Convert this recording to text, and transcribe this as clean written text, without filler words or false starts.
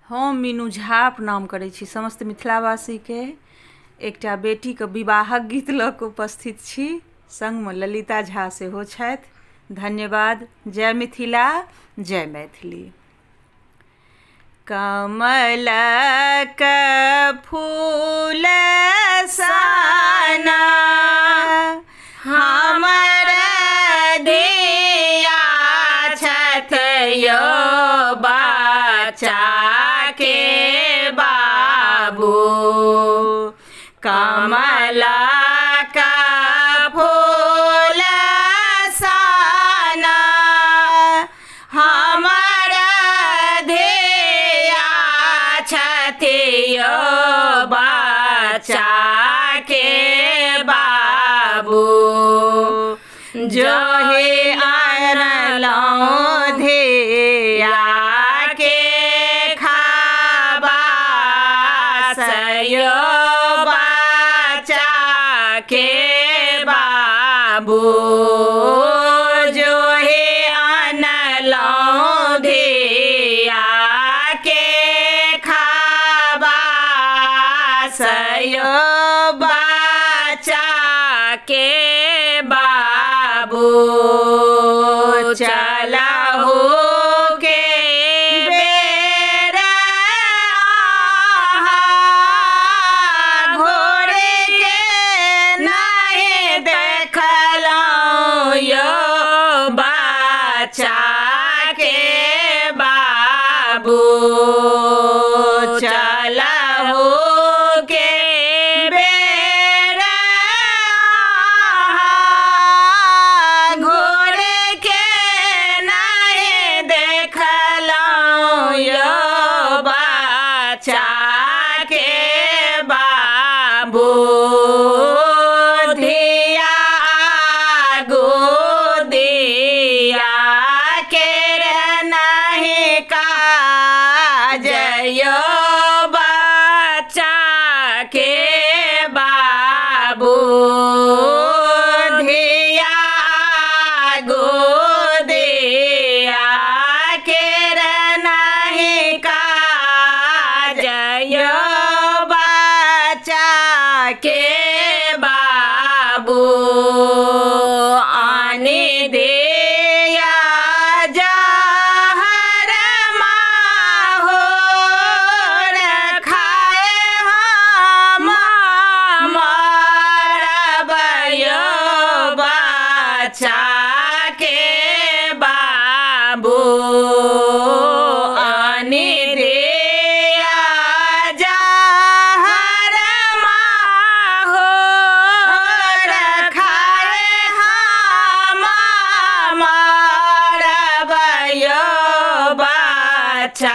हम मीनू झा प्रणाम करै छी समस्त मिथिलावासीके। एकटा बेटीके विवाहक गीत लऽ कऽ उपस्थित छी, संगमे ललिता झा सेहो छथि। धन्यवाद। जय मिथिला, जय मैथिली। कमलक फूल सन हमर धिया छथि यौ बच्चाके बाबू। कमलक फूल सन हमर धिया छथि यौ बच्चाके बाबू। जोहि आनलहुँ धियाके खाबास यौ बच्चाके बाबू। जोहि आनलहुँ धियाके खाबास यौ बच्चाके बाबू। चलहु के बेर घोड़े के नहीं देखलहुँ यौ बच्चाके बाबू। चलहु के बेर घोड़े के नहीं देखलहुँ यौ बच्चाके बाबू। धिया आगू दिया के नहीं काज यौ बच्चाके बाबू। धिया आगू दिया के नहीं काज यौ बच्चाके बाबू। आनि दिया जहर माहौर खाए हम मरब यौ बच्चाके बाबू। आनि दिया जहर माहौर खाए हम मरब यौ बच्चाके